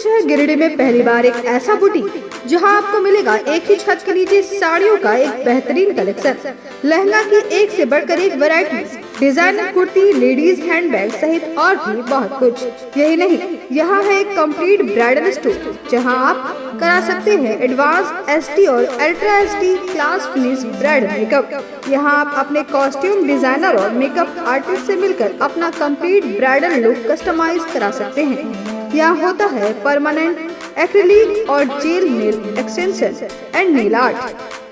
शहर गिरिडीह में पहली बार एक ऐसा बुटीक जहां आपको मिलेगा एक ही छत के नीचे साड़ियों का एक बेहतरीन कलेक्शन, लहंगा की एक से बढ़कर एक variety, designer kurti, ladies handbag सहित और भी बहुत कुछ। यही नहीं, यहाँ है एक कंप्लीट ब्राइडल स्टोर जहां आप करा सकते हैं एडवांस एसटी और ultra ST class finish bridal makeup. यहाँ आप अपने कॉस्ट्यूम डिजाइनर और मेकअप आर्टिस्ट से मिलकर अपना कंप्लीट ब्राइडल लुक कस्टमाइज करा सकते हैं। यहाँ होता है परमानेंट एक्रिलिक और jail nail extension and nail art.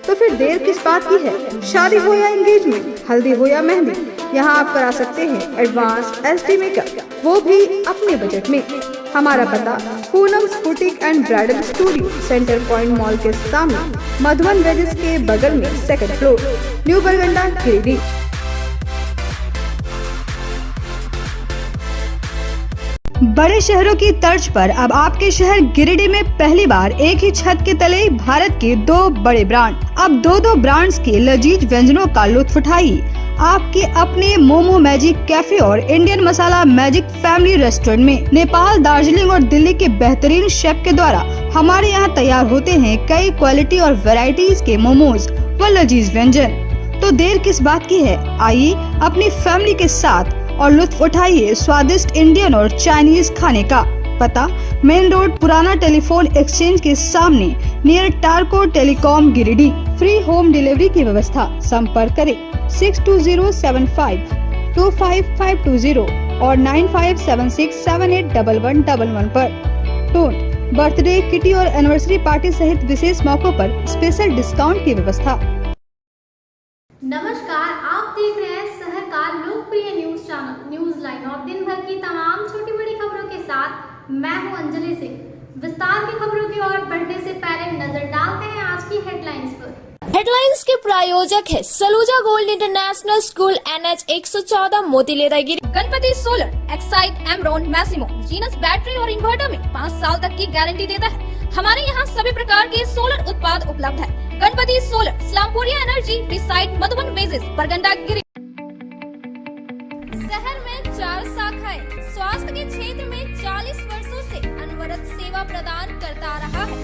तो फिर देर किस बात की है? शादी हो या एंगेजमेंट, हल्दी हो या मेहंदी, यहाँ आप करा सकते हैं एडवांस एसडी मेकअप, वो भी अपने बजट में। हमारा पता Poonam's boutique and bridal studio, centre point mall के सामने, मधुबन वेजेस के बगल में, सेकंड फ्लोर, न्यू बरगंडा, गिरिडीह। बड़े शहरों की तर्ज पर अब आपके शहर गिरिडीह में पहली बार एक ही छत के तले भारत के 2 बड़े ब्रांड। अब दो ब्रांड्स के लजीज व्यंजनों का लुत्फ उठाइए आपके अपने मोमो मैजिक कैफे और इंडियन मसाला मैजिक फैमिली रेस्टोरेंट में। नेपाल, दार्जिलिंग और दिल्ली के बेहतरीन शेफ के द्वारा हमारे यहाँ तैयार होते हैं कई क्वालिटी और वैरायटीज के मोमोज व लजीज व्यंजन। तो देर किस बात की है? आइए अपनी फैमिली के साथ और लुत्फ उठाइए स्वादिष्ट इंडियन और चाइनीज खाने का। पता मेन रोड, पुराना टेलीफोन एक्सचेंज के सामने, near Tarco telecom, Giridih. Free home delivery की व्यवस्था। संपर्क करें 6207525520 और 9576781111 पर। टोट बर्थडे, किटी और एनिवर्सरी पार्टी सहित विशेष मौकों पर स्पेशल डिस्काउंट की व्यवस्था। नमस्कार, आप देख रहे हैं शहर का लोकप्रिय न्यूज चैनल न्यूज लाइन और दिन भर की तमाम छोटी बड़ी खबरों के साथ मैं हूं अंजलि सिंह। विस्तार की खबरों की ओर बढ़ने से पहले नजर डालते हैं आज की हेडलाइंस पर। हेडलाइंस के प्रायोजक है Saluja gold international school, NH 114, Motilera, Giridih. Ganpati solar, Exide, Amaron, Maximo, Genus battery और इन्वर्टर में 5 साल तक की गारंटी देता है। हमारे यहाँ सभी प्रकार के सोलर उत्पाद उपलब्ध है। Ganpati solar, Slampuria energy, beside Madhuban वेजेस, बरगंडा, गिरिडीह। शहर में 4 शाखाएं स्वास्थ्य के क्षेत्र में 40 वर्षों से अनवरत सेवा प्रदान करता रहा है।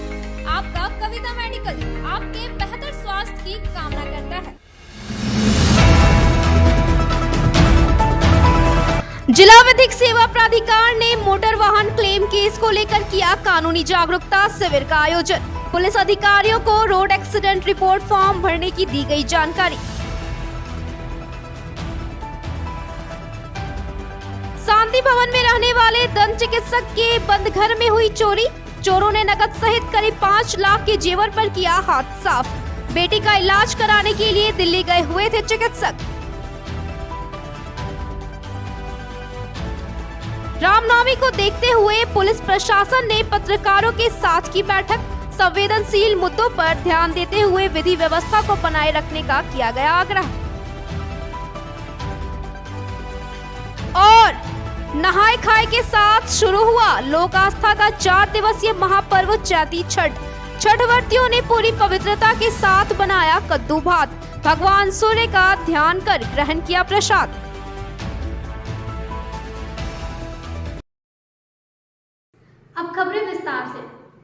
आपका कविता मेडिकल आपके बेहतर स्वास्थ्य की कामना करता है। जिला विधिक सेवा प्राधिकार ने मोटर वाहन क्लेम केस को लेकर किया कानूनी जागरूकता शिविर का आयोजन। पुलिस अधिकारियों को रोड एक्सीडेंट रिपोर्ट फॉर्म भरने की दी गई जानकारी। शांति भवन में रहने वाले दंत चिकित्सक के बंद घर में हुई चोरी। चोरों ने नकद सहित करीब 5 लाख के जेवर पर किया हाथ साफ। बेटी का इलाज कराने के लिए दिल्ली गए हुए थे चिकित्सक। रामनवमी को देखते हुए पुलिस प्रशासन ने पत्रकारों के साथ की बैठक। संवेदनशील मुद्दों पर ध्यान देते हुए विधि व्यवस्था को बनाए रखने का किया गया आग्रह। और नहाय खाए के साथ शुरू हुआ लोक आस्था का 4 दिवसीय महापर्व चैती छठ। छठव्रतियों ने पूरी पवित्रता के साथ बनाया कद्दू भात। भगवान सूर्य का ध्यान कर ग्रहण किया प्रसाद। अब खबरें विस्तार से।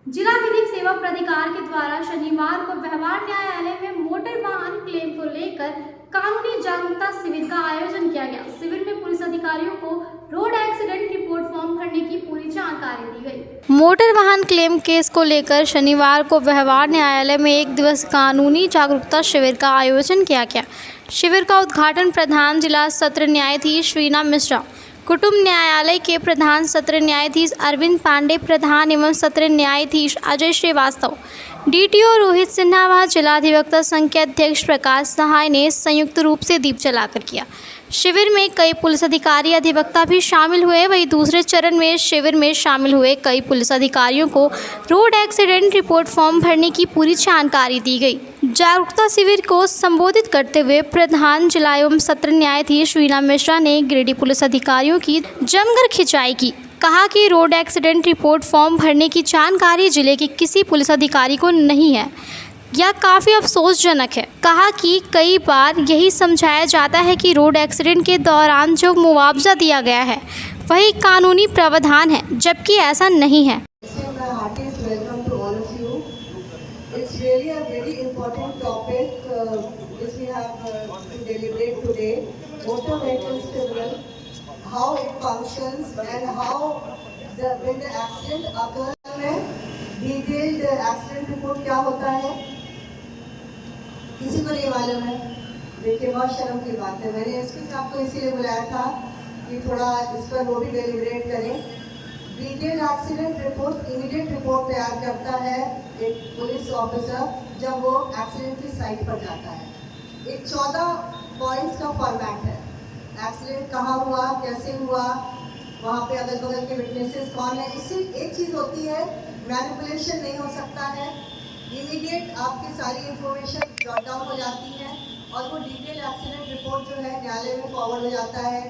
जिला विधिक सेवा प्राधिकार के द्वारा शनिवार को व्यवहार न्यायालय में मोटर वाहन क्लेम को लेकर कानूनी जागरूकता शिविर का आयोजन किया गया। शिविर में पुलिस अधिकारियों को रोड एक्सीडेंट रिपोर्ट फॉर्म भरने की पूरी जानकारी दी गई। मोटर वाहन क्लेम केस को लेकर शनिवार को व्यवहार न्यायालय में 1 दिवसीय कानूनी जागरूकता शिविर का आयोजन किया गया। शिविर का उद्घाटन प्रधान जिला सत्र न्यायाधीश वीना मिश्रा, कुटुंब न्यायालय के प्रधान सत्र न्यायाधीश अरविंद पांडे, प्रधान एवं सत्र न्यायाधीश अजय श्रीवास्तव, DTO रोहित सिन्हा व जिला अधिवक्ता संघ के अध्यक्ष प्रकाश सहाय ने संयुक्त रूप से दीप जलाकर किया। शिविर में कई पुलिस अधिकारी अधिवक्ता भी शामिल हुए। वहीं दूसरे चरण में शिविर में शामिल हुए कई पुलिस अधिकारियों को रोड एक्सीडेंट रिपोर्ट फॉर्म भरने की पूरी जानकारी दी गई। जागरूकता शिविर को संबोधित करते हुए प्रधान जिला एवं सत्र न्यायाधीश वीना मिश्रा ने गिरिडीह पुलिस अधिकारियों की जमकर खिंचाई की। कहा कि रोड एक्सीडेंट रिपोर्ट फॉर्म भरने की जानकारी जिले के किसी पुलिस अधिकारी को नहीं है। यह काफ़ी अफसोसजनक है। कहा कि कई बार यही समझाया जाता है कि रोड एक्सीडेंट के दौरान जो मुआवजा दिया गया है वही कानूनी प्रावधान है, जबकि ऐसा नहीं है। happens and how when the accident occurs में detailed accident report क्या होता है, किसी को नहीं मालूम है। देखिए बहुत शर्म की बात है। मैंने इसके आपको इसीलिए बुलाया था कि थोड़ा इस पर वो भी डेलिब्रेट करें। Detailed accident report immediate report तैयार करता है एक पुलिस ऑफिसर जब वो एक्सीडेंट की साइट पर जाता है। एक 14 पॉइंट्स का फॉर्मेट है। एक्सीडेंट कहाँ हुआ, कैसे हुआ, वहाँ पे अगल बगल के विटनेसेस कौन है। इससे एक चीज़ होती है, मैनिपुलेशन नहीं हो सकता है। इमीडिएट आपकी सारी इंफॉर्मेशन जॉट डाउन हो जाती है और वो डिटेल एक्सीडेंट रिपोर्ट जो है न्यायालय में फॉरवर्ड हो जाता है।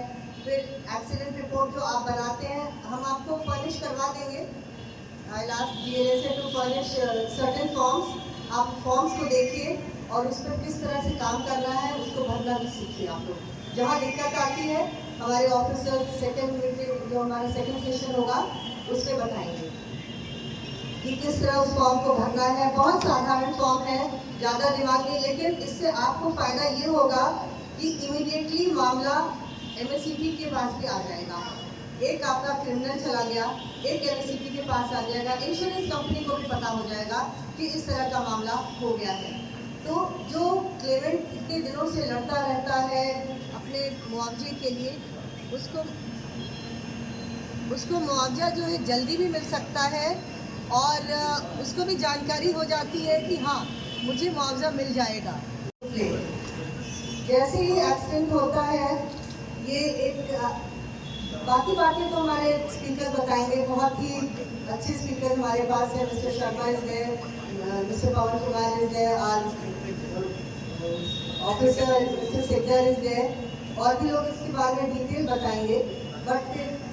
फिर एक्सीडेंट रिपोर्ट जो आप बनाते हैं हम आपको फर्निश करवा देंगे। आई लास्ट DLA से टू फर्निश सर्टेन फॉर्म्स। आप फॉर्म्स को देखिए और उस पर किस तरह से काम करना है उसको भरना भी सीखिए। आप लोग जहाँ दिक्कत आती है हमारे ऑफिसर सेकेंड मीटिंग जो हमारा सेकेंड सेशन होगा उस पर बताएंगे कि किस तरह उस फॉर्म को भरना है। बहुत साधारण फॉर्म है, ज़्यादा दिमाग नहीं, लेकिन इससे आपको फ़ायदा ये होगा कि इमीडिएटली मामला MSCP के पास भी आ जाएगा। एक आपका क्रिमिनल चला गया, एक MSCP के पास आ जाएगा, इंश्योरेंस कंपनी को भी पता हो जाएगा कि इस तरह का मामला हो गया है। तो जो क्लेमेंट इतने दिनों से लड़ता रहता है अपने मुआवजे के लिए, उसको मुआवजा जो है जल्दी भी मिल सकता है और उसको भी जानकारी हो जाती है कि हाँ मुझे मुआवजा मिल जाएगा। जैसे ही एक्सीडेंट होता है ये एक बाकी बातें तो हमारे स्पीकर बताएंगे। बहुत ही अच्छे स्पीकर हमारे पास है। Mister Sharma is there, mister Pavan Kumar is there, officer mister Sikdar is there, और भी लोग इसके बारे में डिटेल बताएंगे। बट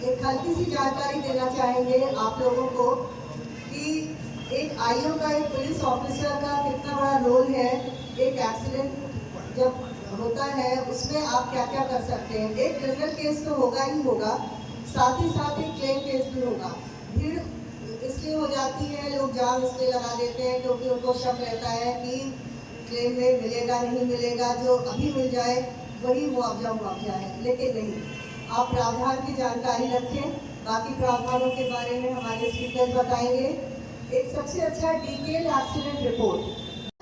एक हल्की सी जानकारी देना चाहेंगे आप लोगों को कि एक IO का, एक पुलिस ऑफिसर का कितना बड़ा रोल है। एक एक्सीडेंट जब होता है उसमें आप क्या क्या कर सकते हैं। एक क्रिमिनल केस तो होगा ही होगा, साथ ही साथ एक क्लेम केस भी होगा। भीड़ इसलिए हो जाती है, लोग जाम इसलिए लगा देते हैं क्योंकि उनको शक रहता है कि क्लेम में मिलेगा नहीं मिलेगा, जो अभी मिल जाए वही मुआवजा है, लेकिन नहीं। आप प्रावधान की जानकारी रखें। बाकी प्रावधानों के बारे में हमारे स्पीकर बताएंगे। एक सबसे अच्छा डिटेल एक्सीडेंट रिपोर्ट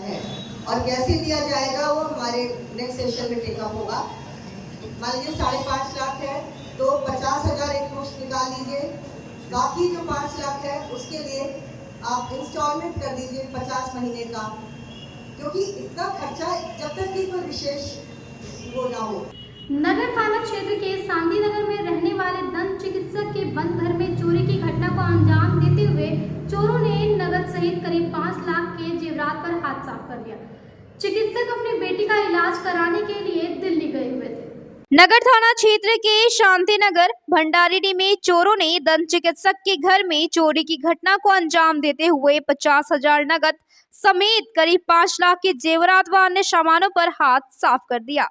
है और कैसे दिया जाएगा वो हमारे नेक्स्ट सेशन में टेकअप होगा। मान लीजिए 5.5 लाख है तो 50,000 एक मुश्त निकाल लीजिए। बाकी जो 5 लाख है उसके लिए आप इंस्टॉलमेंट कर दीजिए 50 महीने का, क्योंकि इतना खर्चा जब तक कि कोई विशेष वो ना हो। नगर थाना क्षेत्र के सांदी नगर में रहने वाले दंत चिकित्सक के बंद घर में चोरी की घटना को अंजाम देते हुए चोरों ने नगद सहित करीब 5 लाख के जेवरात पर हाथ साफ कर दिया। चिकित्सक अपनी बेटी का इलाज कराने के लिए दिल्ली गए हुए थे। नगर थाना क्षेत्र के शांति नगर भंडारीडी में चोरों ने दंत चिकित्सक के घर में चोरी की घटना को अंजाम देते हुए 50,000 नगद समेत करीब 5 लाख के जेवरात व अन्य सामानों पर हाथ साफ कर दिया।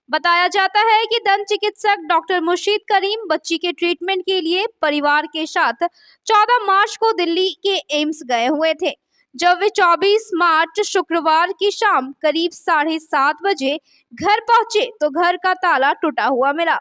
बताया जाता है कि दंत चिकित्सक डॉक्टर मुर्शीद करीम बच्ची के ट्रीटमेंट के लिए परिवार के साथ 14 मार्च को दिल्ली के एम्स गए हुए थे। जब वे 24 मार्च शुक्रवार की शाम करीब 7:30 बजे घर पहुंचे तो घर का ताला टूटा हुआ मिला।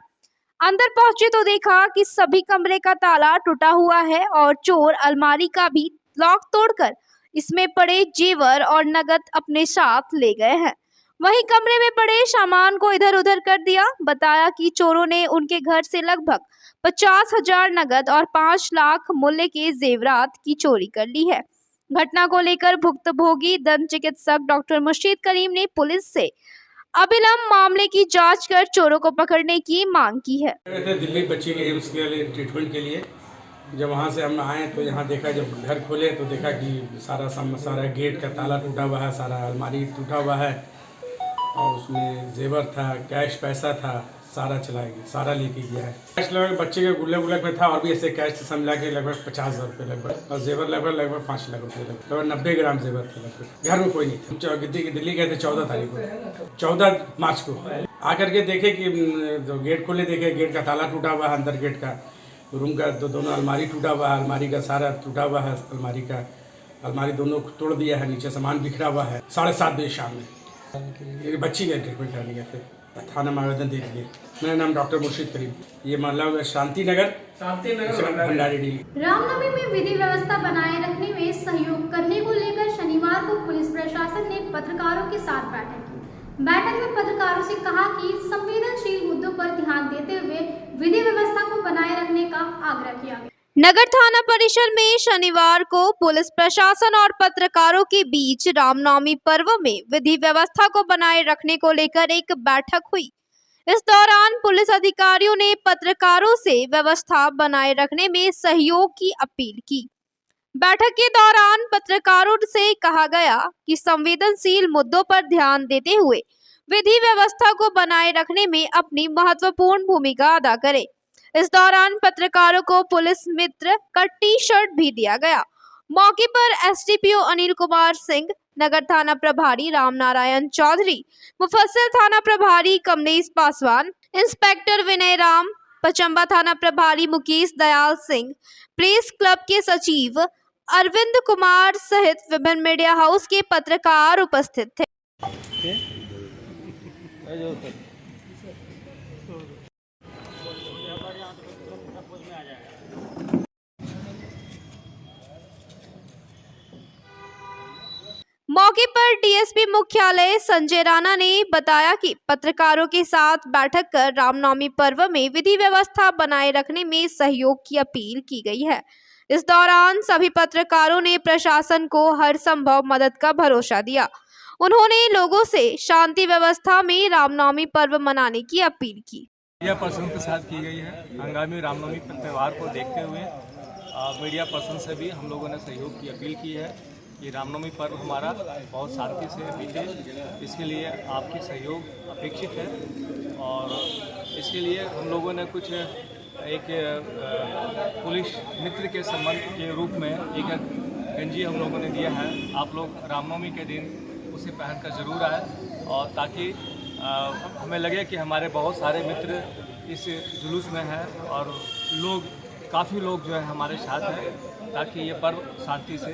अंदर पहुंचे तो देखा कि सभी कमरे का ताला टूटा हुआ है और चोर अलमारी का भी लॉक तोड़कर इसमें पड़े जेवर और नगद अपने साथ ले गए हैं। वहीं कमरे में पड़े सामान को इधर उधर कर दिया। बताया कि चोरों ने उनके घर से लगभग 50,000 नगद और 5 लाख मूल्य के जेवरात की चोरी कर ली है। घटना को लेकर भुक्तभोगी दंत चिकित्सक डॉक्टर मुर्शीद करीम ने पुलिस से अविलंब मामले की जांच कर चोरों को पकड़ने की मांग की है। दिल्ली बच्ची के एम्स के लिए ट्रीटमेंट के लिए जब वहाँ से हम आए तो यहाँ देखा, जब घर खोले तो देखा कि सारा गेट का ताला टूटा हुआ है, सारा अलमारी टूटा हुआ है और उसमें जेवर था, कैश पैसा था, सारा चलाएगी, सारा लेके गया है। कैश लगभग बच्चे के गुल्लक में था और भी ऐसे कैश से मिला के लगभग 50,000 रुपये लगभग, और जेवर लगभग 5 लाख रुपये लगभग 90 ग्राम जेवर थे लगभग। घर में कोई नहीं था। दिल्ली गए थे 14 तारीख को, 14 मार्च को आकर के देखे कि गेट खोले, देखे गेट का ताला टूटा हुआ है, अंदर गेट का रूम का दोनों अलमारी टूटा हुआ है, अलमारी का सारा टूटा हुआ है, अलमारी दोनों तोड़ दिया है, नीचे सामान बिखरा हुआ है। 7:30 बजे शाम में बच्ची गए ट्रीटमेंट करने गए थे। थाना में आवेदन दे दिए। मेरा नाम डॉक्टर मुर्शिद करीम, ये मोहल्ला शांति नगर भंडारी डी। रामनवमी में विधि व्यवस्था बनाए रखने में सहयोग करने को लेकर शनिवार को पुलिस प्रशासन ने पत्रकारों के साथ बैठक की। बैठक में पत्रकारों से कहा कि संवेदनशील मुद्दों पर ध्यान देते हुए विधि व्यवस्था को बनाए रखने का आग्रह किया गया। नगर थाना परिसर में शनिवार को पुलिस प्रशासन और पत्रकारों के बीच रामनवमी पर्व में विधि व्यवस्था को बनाए रखने को लेकर एक बैठक हुई। इस दौरान पुलिस अधिकारियों ने पत्रकारों से व्यवस्था बनाए रखने में सहयोग की अपील की। बैठक के दौरान पत्रकारों से कहा गया कि संवेदनशील मुद्दों पर ध्यान देते हुए विधि व्यवस्था को बनाए रखने में अपनी महत्वपूर्ण भूमिका अदा करें। इस दौरान पत्रकारों को पुलिस मित्र का टी-शर्ट भी दिया गया। मौके पर एसडीपीओ अनिल कुमार सिंह, नगर थाना प्रभारी रामनारायण चौधरी, मुफस्सिल थाना प्रभारी कमलेश पासवान, इंस्पेक्टर विनय राम, पचम्बा थाना प्रभारी मुकेश दयाल सिंह, प्रेस क्लब के सचिव अरविंद कुमार सहित विभिन्न मीडिया हाउस के पत्रकार उपस्थित थे। मौके पर डीएसपी मुख्यालय संजय राणा ने बताया कि पत्रकारों के साथ बैठक कर रामनवमी पर्व में विधि व्यवस्था बनाए रखने में सहयोग की अपील की गई है। इस दौरान सभी पत्रकारों ने प्रशासन को हर संभव मदद का भरोसा दिया। उन्होंने लोगों से शांति व्यवस्था में रामनवमी पर्व मनाने की अपील की। मीडिया पर्सन के साथ की गई है। आगामी रामनवमी त्यौहार को देखते हुए मीडिया पर्सन से भी हम लोगों ने सहयोग की अपील की है कि रामनवमी पर्व हमारा बहुत शांति से बीते, इसके लिए आपकी सहयोग अपेक्षित है। और इसके लिए हम लोगों ने कुछ एक पुलिस मित्र के संबंध के रूप में एक गंजी हम लोगों ने दिया है। आप लोग रामनवमी के दिन उसे पहनकर जरूर आए और ताकि हमें लगे कि हमारे बहुत सारे मित्र इस जुलूस में हैं और काफ़ी लोग जो है हमारे साथ हैं, ताकि ये पर्व शांति से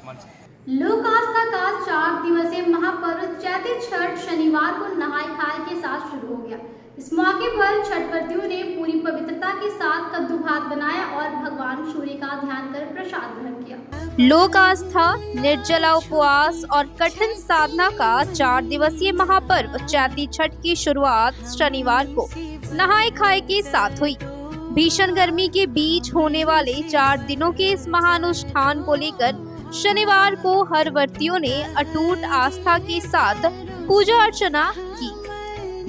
मन सके। लोक आस्था का 4 दिवसीय महापर्व चैती छठ शनिवार को नहाय खाए के साथ शुरू हो गया। इस मौके पर छठव्रतियों ने पूरी पवित्रता के साथ कद्दू भात बनाया और भगवान सूर्य का ध्यान कर प्रसाद ग्रहण किया। लोक आस्था, निर्जला उपवास और कठिन साधना का 4 दिवसीय महापर्व चैती छठ की शुरुआत शनिवार को नहाय खाए के साथ हुई। भीषण गर्मी के बीच होने वाले 4 दिनों के इस महानुष्ठान को लेकर शनिवार को हर व्रतियों ने अटूट आस्था के साथ पूजा अर्चना की।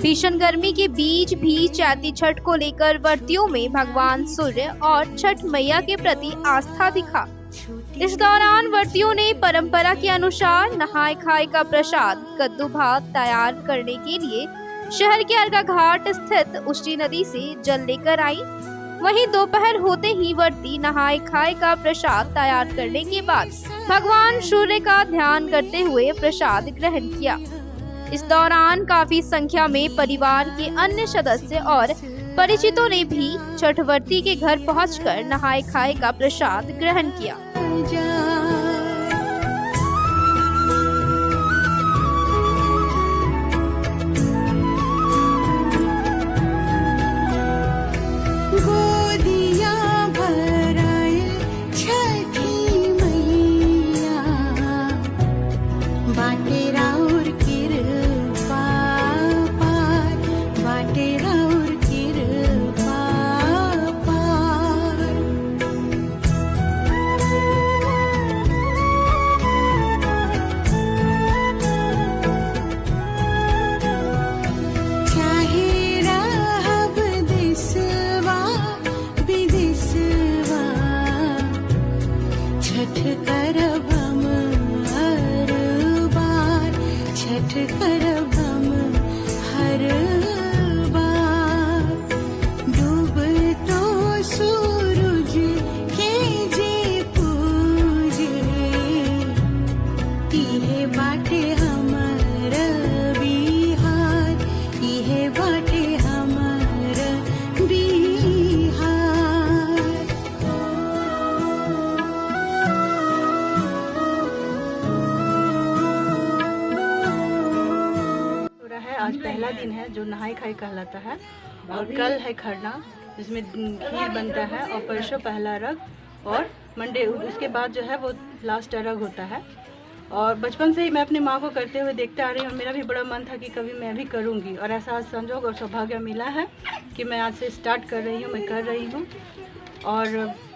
भीषण गर्मी के बीच भी चैती छठ को लेकर व्रतियों में भगवान सूर्य और छठ मैया के प्रति आस्था दिखा। इस दौरान व्रतियों ने परंपरा के अनुसार नहाय खाए का प्रसाद कद्दू भात तैयार करने के लिए शहर के अर्का घाट स्थित उष्टी नदी से जल लेकर आई। वहीं दोपहर होते ही व्रती नहाय खाए का प्रसाद तैयार करने के बाद भगवान सूर्य का ध्यान करते हुए प्रसाद ग्रहण किया। इस दौरान काफी संख्या में परिवार के अन्य सदस्य और परिचितों ने भी छठव्रती के घर पहुंचकर नहाय खाए का प्रसाद ग्रहण किया। पहला दिन है जो नहाई खाई कहलाता है, और कल है खरना जिसमें खीर बनता है, और परसों पहला अर्घ, और मंडे उसके बाद जो है वो लास्ट अर्घ होता है। और बचपन से ही मैं अपनी माँ को करते हुए देखते आ रही हूँ, मेरा भी बड़ा मन था कि कभी मैं भी करूँगी, और ऐसा आज संजोग और सौभाग्य मिला है कि मैं आज से स्टार्ट कर रही हूँ, मैं कर रही हूँ। और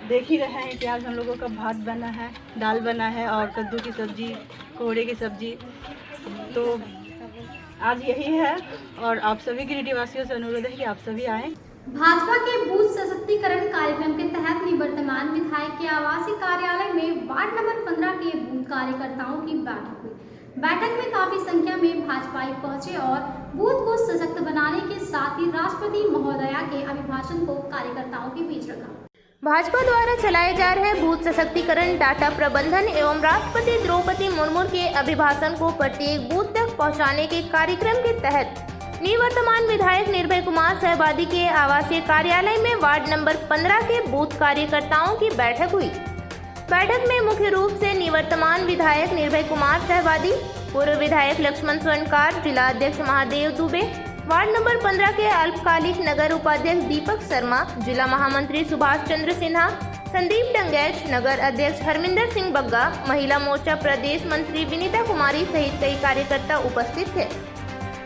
देख ही रहे हैं कि आज हम लोगों का भात बना है, दाल बना है, और कद्दू की सब्ज़ी, कोहड़े की सब्ज़ी। तो आज यही है, और आप सभी गिरिडीह वासियों से अनुरोध है कि आप सभी आएँ। भाजपा के बूथ सशक्तिकरण कार्यक्रम के तहत निवर्तमान विधायक के आवासीय कार्यालय में वार्ड नंबर 15 के बूथ कार्यकर्ताओं की बैठक हुई। बैठक में काफी संख्या में भाजपाई पहुंचे और बूथ को सशक्त बनाने के साथ ही राष्ट्रपति महोदया के अभिभाषण को कार्यकर्ताओं के बीच रखा। भाजपा द्वारा चलाए जा रहे बूथ सशक्तिकरण, डाटा प्रबंधन एवं राष्ट्रपति द्रौपदी मुर्मू के अभिभाषण को प्रत्येक बूथ तक पहुंचाने के कार्यक्रम के तहत निवर्तमान विधायक निर्भय कुमार सहबादी के आवासीय कार्यालय में वार्ड नंबर 15 के बूथ कार्यकर्ताओं की बैठक हुई। बैठक में मुख्य रूप से निवर्तमान विधायक निर्भय कुमार सहबादी, पूर्व विधायक लक्ष्मण स्वर्णकार, जिला अध्यक्ष महादेव दुबे, वार्ड नंबर 15 के अल्पकालिक नगर उपाध्यक्ष दीपक शर्मा, जिला महामंत्री सुभाष चंद्र सिन्हा, संदीप डंगैच, नगर अध्यक्ष हरमिंदर सिंह बग्गा, महिला मोर्चा प्रदेश मंत्री विनीता कुमारी सहित कई कार्यकर्ता उपस्थित थे।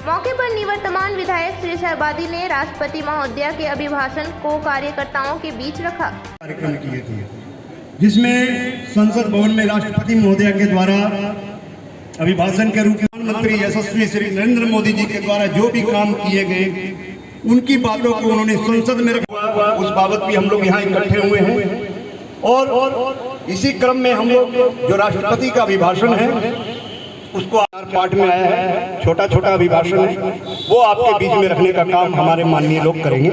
मौके पर निवर्तमान विधायक श्री सहबादी ने राष्ट्रपति महोदया के अभिभाषण को कार्यकर्ताओं के बीच रखा। कार्यक्रम किए थे जिसमें संसद भवन में राष्ट्रपति महोदया के द्वारा अभिभाषण के रूप में प्रधानमंत्री यशस्वी श्री नरेंद्र मोदी जी के द्वारा जो भी काम किए गए उनकी बातों को उन्होंने संसद में रखा। उस बाबत भी हम लोग यहाँ इकट्ठे हुए हैं, और इसी क्रम में हम लोग जो राष्ट्रपति का अभिभाषण है उसको पार्ट में आया है, छोटा छोटा अभिभाषण है, वो आपके बीच में रखने का काम हमारे माननीय लोग करेंगे।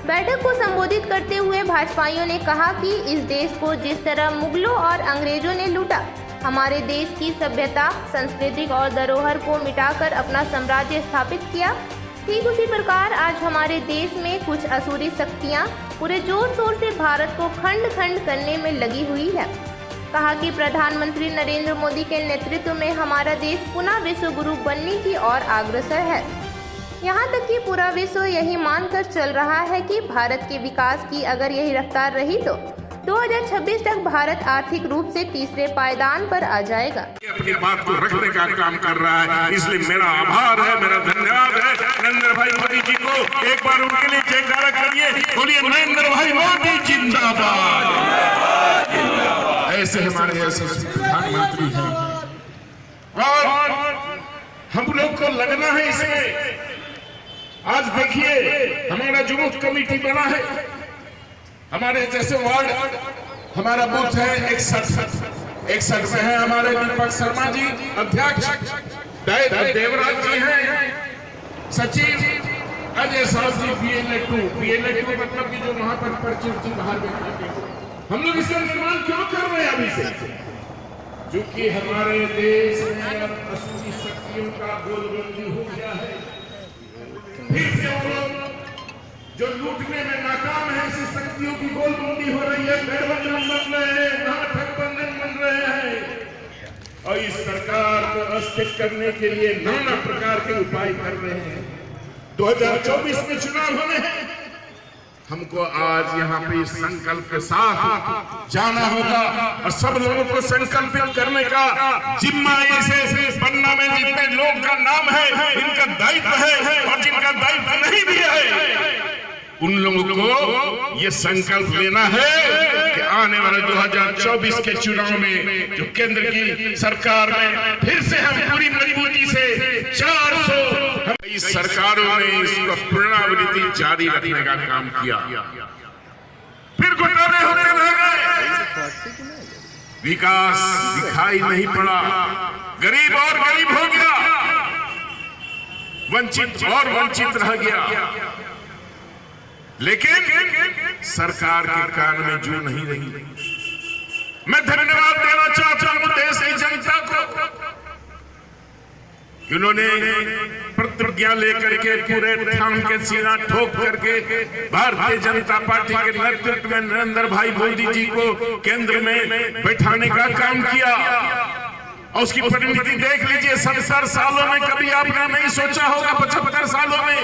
बैठक को संबोधित करते हुए भाजपाइयों ने कहा कि इस देश को जिस तरह मुगलों और अंग्रेजों ने लूटा, हमारे देश की सभ्यता, सांस्कृतिक और धरोहर को मिटाकर अपना साम्राज्य स्थापित किया, ठीक उसी प्रकार आज हमारे देश में कुछ असुरी शक्तियाँ पूरे जोर शोर से भारत को खंड खंड करने में लगी हुई है। कहा कि प्रधानमंत्री नरेंद्र मोदी के नेतृत्व में हमारा देश पुनः विश्व गुरु बनने की ओर अग्रसर है। यहाँ तक कि पूरा विश्व यही मानकर चल रहा है कि भारत के विकास की अगर यही रफ्तार रही तो 2026 तक भारत आर्थिक रूप से तीसरे पायदान पर आ जाएगा। अपनी बात को रखने का काम कर रहा है, इसलिए मेरा आभार है, मेरा धन्यवाद है नरेंद्र भाई मोदी जी को। एक बार उनके लिए जयकारा करिए, बोलिए नरेंद्र भाई मोदी जिंदाबाद। ऐसे हमारे यशस्वी प्रधानमंत्री हैं और हम लोग को लगना है इसमें। आज देखिए हमारा जो बूथ कमेटी बना है, हमारे जैसे वार्ड हमारा बूथ है 61 में है हमारे दीपक शर्मा जी अध्यक्ष, देवराज जी हैं सचिव, अजय साहब जी PNA2 मतलब कि जो वहां पर पर्ची बाहर बैठे। हम लोग इसका निर्माण क्यों कर रहे हैं अभी से? क्योंकि हमारे देश में अब असली शक्तियों का गोलबंदी हो गया है। फिर से वो लोग जो लूटने में नाकाम है, ऐसी शक्तियों की गोलबंदी हो रही है, गठबंधन बन रहे हैं, महागठबंधन बन रहे हैं, और इस सरकार को अस्थिर करने के लिए नाना प्रकार के उपाय कर रहे हैं। 2024 में चुनाव होने हैं, हमको आज यहाँ पे इस संकल्प के साथ जाना होगा और सब लोगों को संकल्पित करने का जिम्मा इसे पन्ना में जितने लोग का नाम है इनका दायित्व है, और जिनका दायित्व नहीं भी है उन लोगों को ये संकल्प लेना है कि आने वाले 2024 के चुनाव में जो केंद्र की सरकार में फिर से हम पूरी मजबूती से 400 इस सरकारों ने इसको पुनरावृत्ति जारी रखने का काम किया, फिर घोटाले होते रह गए, विकास दिखाई नहीं पड़ा, गरीब और गरीब हो गया, वंचित और वंचित रह गया। लेकिन सरकार के कान में जू नहीं रही। मैं धन्यवाद देना चाहता हूं देश की जनता को, उन्होंने प्रतिज्ञा लेकर के पूरे ठाम के सीना ठोक करके भारतीय जनता पार्टी के नेतृत्व में नरेंद्र भाई मोदी जी को केंद्र में बैठाने का काम किया। और उसकी परिणति देख लीजिए। 70 सालों में कभी आपने नहीं सोचा होगा, 75 सालों में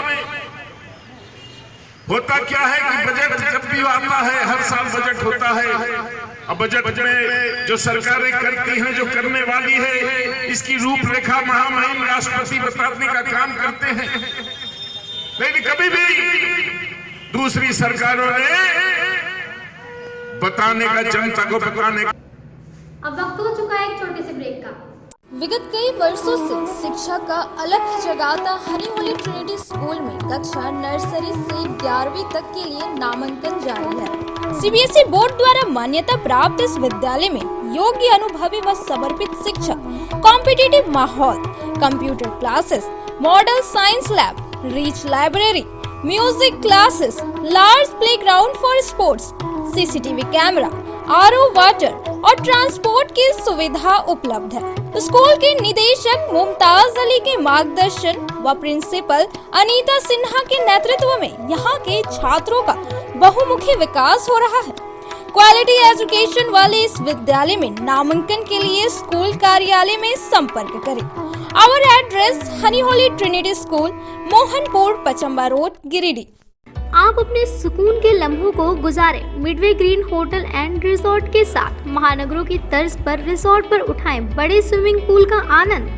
होता क्या है कि बजट जब भी आता है, हर साल बजट होता है, और बजट में जो सरकारें करती हैं, जो करने वाली है, इसकी रूपरेखा महामहिम राष्ट्रपति बताने का काम करते हैं। लेकिन कभी भी दूसरी सरकारों ने बताने का, जनता को बताने का। अब वक्त हो चुका है एक छोटे से ब्रेक का। विगत कई वर्षों से शिक्षा का अलग जगाता हनी होली ट्रिनिटी स्कूल में कक्षा नर्सरी से 11वीं तक के लिए नामांकन जारी है। सीबीएसई बोर्ड द्वारा मान्यता प्राप्त इस विद्यालय में योग्य, अनुभवी व समर्पित शिक्षक, कॉम्पिटिटिव माहौल, computer classes, model science lab, rich library, music classes, large playground for sports, CCTV camera, RO water और ट्रांसपोर्ट की सुविधा उपलब्ध है। स्कूल के निदेशक मुमताज अली के मार्गदर्शन व प्रिंसिपल अनीता सिन्हा के नेतृत्व में यहाँ के छात्रों का बहुमुखी विकास हो रहा है। क्वालिटी एजुकेशन वाले इस विद्यालय में नामांकन के लिए स्कूल कार्यालय में संपर्क करें। Our address honey holy trinity school, Mohanpur, Pachamba road, Giridih. आप अपने सुकून के लम्हों को गुजारें midway green hotel and resort के साथ। महानगरों की तर्ज पर रिसोर्ट पर उठाएं बड़े स्विमिंग पूल का आनंद।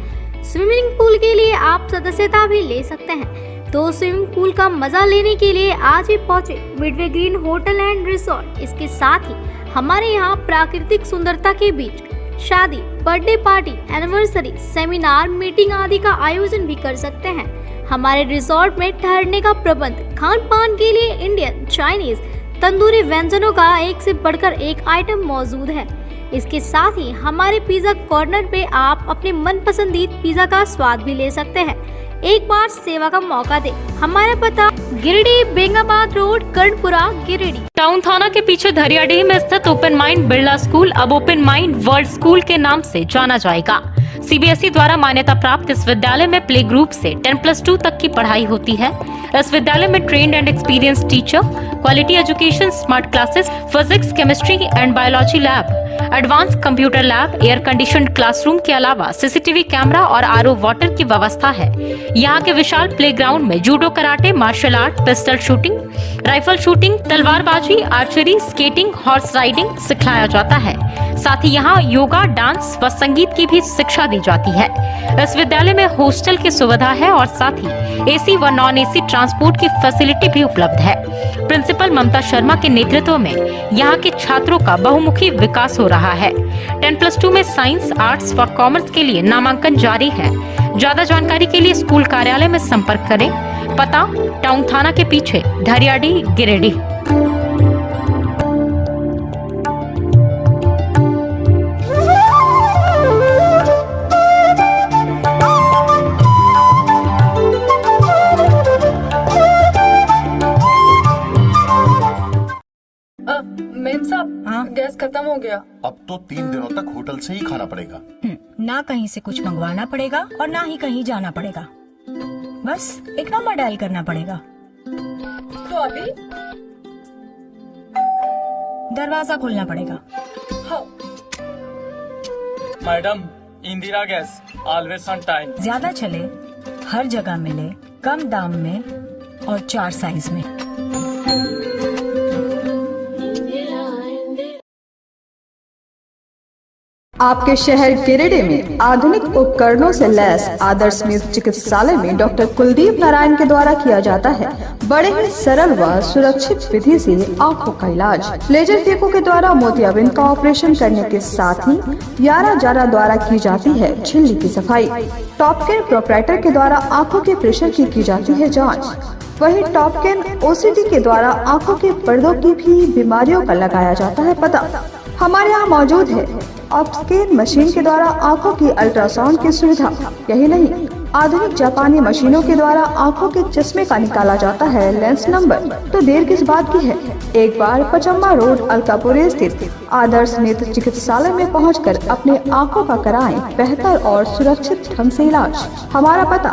स्विमिंग पूल के लिए आप सदस्यता भी ले सकते हैं, तो स्विमिंग पूल का मजा लेने के लिए आज ही पहुंचे Midway green hotel and resort. इसके साथ ही हमारे यहाँ प्राकृतिक सुंदरता के बीच शादी, birthday party, anniversary, seminar, meeting आदि का आयोजन भी कर सकते हैं। हमारे रिसोर्ट में ठहरने का प्रबंध, खान पान के लिए इंडियन, चाइनीज, तंदूरी व्यंजनों का एक से बढ़कर एक आइटम मौजूद है। इसके साथ ही हमारे पिज्जा कॉर्नर पे आप अपने मनपसंदीदा पिज्जा का स्वाद भी ले सकते हैं। एक बार सेवा का मौका दें। हमारा पता गिरिडीह बेंगाबाद रोड, कर्णपुरा, गिरिडीह। टाउन थाना के पीछे धरियाडीह में स्थित ओपन माइंड बिरला स्कूल अब ओपन माइंड वर्ल्ड स्कूल के नाम से जाना जाएगा। सीबीएसई द्वारा मान्यता प्राप्त इस विद्यालय में प्ले ग्रुप से 10+2 तक की पढ़ाई होती है। इस विद्यालय में trained and experience teacher, quality education, smart classes, physics, chemistry and biology lab, advance computer lab, air conditioned classroom के अलावा सीसीटीवी कैमरा और आरओ वाटर की व्यवस्था है। यहाँ के विशाल प्लेग्राउंड में judo, karate, martial art, pistol shooting, rifle shooting, तलवारबाजी, आर्चरी, स्केटिंग, हॉर्स राइडिंग सिखाया जाता है। साथ ही यहाँ योगा, डांस व संगीत की भी शिक्षा दी जाती है। इस विद्यालय में हॉस्टल की सुविधा है और साथ ही एसी व नॉन एसी ट्रांसपोर्ट की फैसिलिटी भी उपलब्ध है। प्रिंसिपल ममता शर्मा के नेतृत्व में यहाँ के छात्रों का बहुमुखी विकास हो रहा है। 10+2 में साइंस, आर्ट्स व कॉमर्स के लिए नामांकन जारी है। ज्यादा जानकारी के लिए स्कूल कार्यालय में संपर्क करें। पता टाउन थाना के पीछे, धरियाडीह, गिरिडीह। मेम साहब, हाँ? गैस खत्म हो गया। अब तो 3 दिनों तक होटल से ही खाना पड़ेगा। ना कहीं से कुछ मंगवाना पड़ेगा और ना ही कहीं जाना पड़ेगा। बस एक नंबर डायल करना पड़ेगा। तो अभी दरवाजा खोलना पड़ेगा। हाँ। Madam, Indira gas, always on time. ज्यादा चले, हर जगह मिले, कम दाम में और 4 साइज में। आपके शहर गिरिडीह में आधुनिक उपकरणों से लैस आदर्श नेत्र चिकित्सालय में डॉक्टर कुलदीप नारायण के द्वारा किया जाता है बड़े ही सरल व सुरक्षित विधि से आंखों का इलाज। लेजर फेको के द्वारा मोतियाबिंद का ऑपरेशन करने के साथ ही यारा जारा द्वारा की जाती है झिल्ली की सफाई। टॉपकेन प्रोपराइटर के द्वारा आंखों के प्रेशर की जाती है जाँच। वही टॉपकेन ओसीडी के द्वारा आंखों के पर्दों की भी बीमारियों का लगाया जाता है पता। हमारे यहाँ मौजूद है ऑप्स्केन मशीन के द्वारा आंखों की अल्ट्रासाउंड की सुविधा। यही नहीं, आधुनिक जापानी मशीनों के द्वारा आंखों के चश्मे का निकाला जाता है लेंस नंबर। तो देर किस बात की है, एक बार पचम्बा रोड, अलकापुरी स्थित आदर्श नेत्र चिकित्सालय में पहुंचकर अपने आंखों का कराएं बेहतर और सुरक्षित ढंग से इलाज। हमारा पता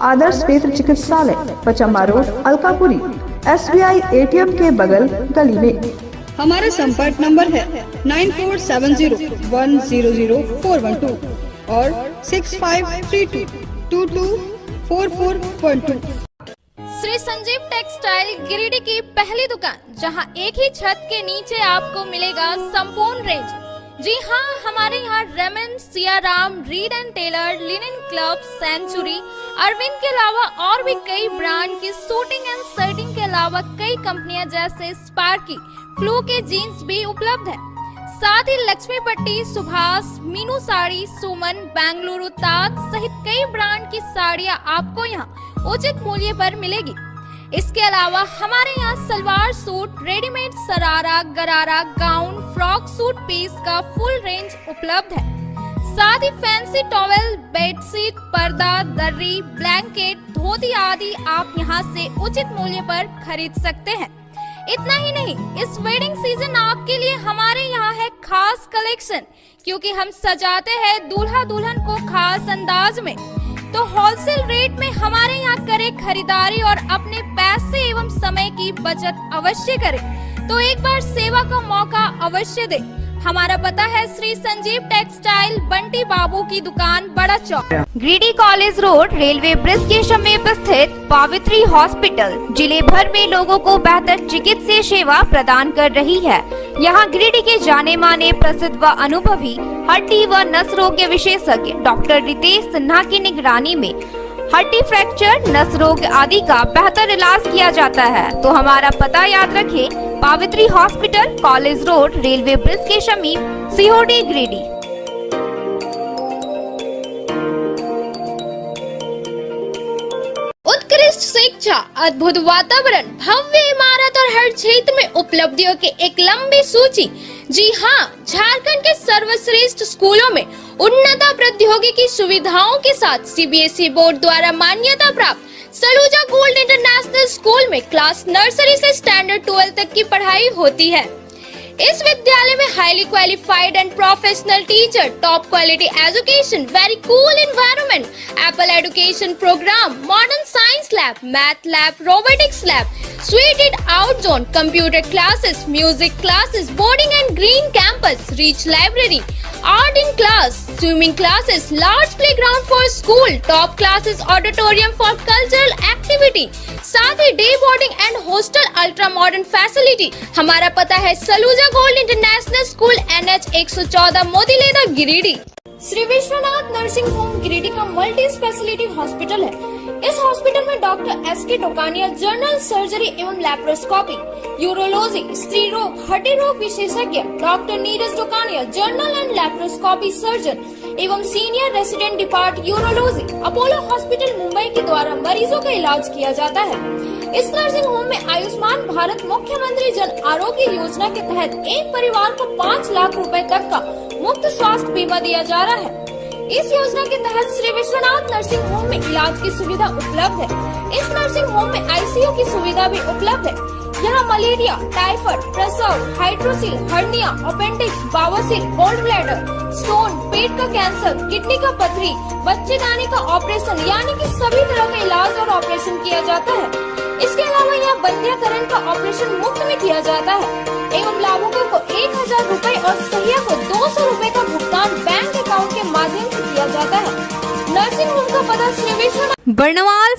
आदर्श नेत्र चिकित्सालय, Pachamba road, Alkapuri, SBI ATM के बगल गली में। हमारा संपर्क नंबर है 9470100412 और 6532224412। श्री संजीव टेक्सटाइल गिरिडीह की पहली दुकान, जहां एक ही छत के नीचे आपको मिलेगा संपूर्ण रेंज। जी हाँ, हमारे यहाँ Raymond, Siyaram, Reid and Taylor, Linen Club, Century, Arvind के अलावा और भी कई ब्रांड की सूटिंग एंड शर्टिंग के अलावा कई कंपनियां जैसे स्पार्की, फ्लू के जीन्स भी उपलब्ध है। साथ ही लक्ष्मी पट्टी, सुभाष, मीनू साड़ी, सुमन, बेंगलुरु ताज सहित कई ब्रांड की साड़ियां आपको यहाँ उचित मूल्य पर मिलेगी। इसके अलावा हमारे यहाँ सलवार सूट, रेडीमेड सरारा, गरारा, गाउन, फ्रॉक सूट पीस का फुल रेंज उपलब्ध है। साथ ही फैंसी टॉवेल, बेडशीट, पर्दा, दर्री, ब्लैंकेट, धोती आदि आप यहाँ से उचित मूल्य पर खरीद सकते हैं। इतना ही नहीं, इस वेडिंग सीजन आपके लिए हमारे यहाँ है खास कलेक्शन, क्योंकि हम सजाते हैं दूल्हा दुल्हन को खास अंदाज में। तो होलसेल रेट में हमारे यहाँ करें खरीदारी और अपने पैसे एवं समय की बचत अवश्य करें। तो एक बार सेवा का मौका अवश्य दें। हमारा पता है श्री संजीव टेक्सटाइल, बंटी बाबू की दुकान, Bada Chowk, Giridih college road, railway bridge के समीप स्थित पावित्री हॉस्पिटल जिले भर में लोगों को बेहतर चिकित्सीय सेवा प्रदान कर रही है। यहाँ गिरिडीह के जाने माने, प्रसिद्ध व अनुभवी हड्डी व नस रोग के विशेषज्ञ डॉक्टर रितेश सिन्हा की निगरानी में हड्डी फ्रैक्चर, नस रोग आदि का बेहतर इलाज किया जाता है। तो हमारा पता याद रखें, Pavitri hospital, college road, railway bridge के समीप, सीहोडी, गिरिडीह। उत्कृष्ट शिक्षा, अद्भुत वातावरण, भव्य इमारत और हर क्षेत्र में उपलब्धियों की एक लंबी सूची। जी हाँ, झारखंड के सर्वश्रेष्ठ स्कूलों में उन्नत प्रौद्योगिकी सुविधाओं के साथ सीबीएसई बोर्ड द्वारा मान्यता प्राप्त सलूजा गोल्ड इंटरनेशनल स्कूल में क्लास नर्सरी से स्टैंडर्ड 12 तक की पढ़ाई होती है। इस विद्यालय में highly qualified and professional teacher, top quality education, very cool environment, Apple education program, modern science lab, math lab, robotics lab, suited out zone, computer classes, music classes, boarding and green campus, rich library, art in class, swimming classes, large playground for school, top classes, auditorium for cultural activity, साथ ही day boarding and hostel, ultra modern facility. हमारा पता है Saluja gold international school, NH 114, Motileda, Giridih. Shri Vishwanath nursing home Giridih का multi speciality hospital है। इस hospital में doctor SK Tokania general surgery एवं लैप्रोस्कोपी, यूरोलॉजी, स्त्री रोग, हड्डी रोग विशेषज्ञ, doctor Neeraj Tokania general and laparoscopy surgeon एवं senior resident depart urology, Apollo hospital Mumbai के द्वारा मरीजों का इलाज किया जाता है। इस नर्सिंग होम में आयुष्मान भारत मुख्यमंत्री जन आरोग्य योजना के तहत एक परिवार को 5 लाख रुपए तक का मुफ्त स्वास्थ्य बीमा दिया जा रहा है। इस योजना के तहत श्री विश्वनाथ नर्सिंग होम में इलाज की सुविधा उपलब्ध है। इस नर्सिंग होम में ICU की सुविधा भी उपलब्ध है। यहाँ मलेरिया, टाइफाइड, प्रसव, हाइड्रोसिल, हर्निया, अपेंडिक्स, बावसील, गोल्ड ब्लैडर, स्टोन, पेट का कैंसर, किडनी का पथरी, बच्चेदानी का ऑपरेशन यानी कि सभी तरह का इलाज और ऑपरेशन किया जाता है। इसके अलावा यहाँ बंध्याकरण का ऑपरेशन मुफ्त में किया जाता है एवं लाभुकों को 1000 रुपए और सहिया को 200 रुपए का भुगतान बैंक अकाउंट के माध्यम से किया जाता है। नर्सिंग होम का पता श्री विश्वनाथ। बर्नवाल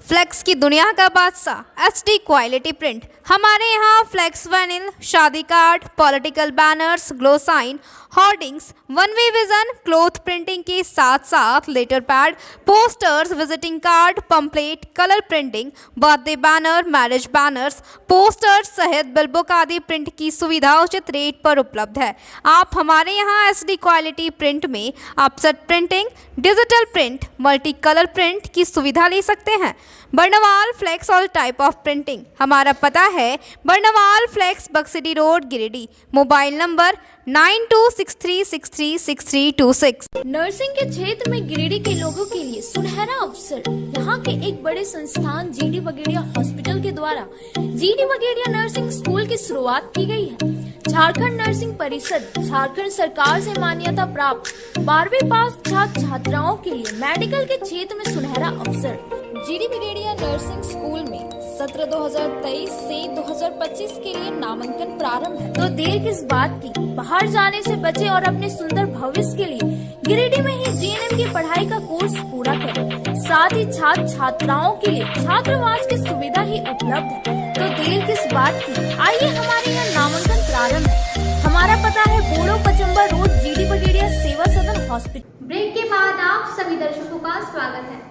फ्लेक्स की दुनिया का बादशाह, HD क्वालिटी प्रिंट। हमारे यहाँ फ्लेक्स वैनिल, शादी card, political banners, glow sign, hoardings, one way vision, cloth printing के साथ साथ letter pad, posters, visiting card, pamphlet, colour printing, birthday banner, marriage banners, posters सहित बिलबुक आदि प्रिंट की सुविधा उचित रेट पर उपलब्ध है। आप हमारे यहाँ SD क्वालिटी प्रिंट में offset printing, digital print, multi colour print की सुविधा ले सकते हैं। Barnwal flex all type of printing. हमारा पता है Barnwal flex, Baksidih road, Giridih. Mobile number 9263636326। Nursing के क्षेत्र में गिरिडीह के लोगों के लिए सुनहरा अवसर। यहाँ के एक बड़े संस्थान GD बगेड़िया हॉस्पिटल के द्वारा GD बगेड़िया नर्सिंग स्कूल की शुरुआत की गई है। झारखंड नर्सिंग परिषद, झारखंड सरकार से मान्यता प्राप्त 12वीं पास छात्र छात्राओं के लिए मेडिकल के क्षेत्र में सुनहरा अवसर। GD बगेड़िया नर्सिंग स्कूल में सत्र 2023 से 2025 के लिए नामांकन प्रारंभ है, तो देर किस बात की। बाहर जाने से बचे और अपने सुंदर भविष्य के लिए गिरिडीह में ही जीएनएम की पढ़ाई का कोर्स पूरा करें। साथ ही छात्र छात्राओं के लिए छात्रावास की सुविधा ही उपलब्ध है, तो देर किस बात की। आइए हमारे यहाँ नामांकन प्रारंभ है। हमारा पता है बोड़ो पचम्बा रोड, जीडी बगेड़िया सेवा सदन हॉस्पिटल। ब्रेक के बाद आप सभी दर्शकों का स्वागत है।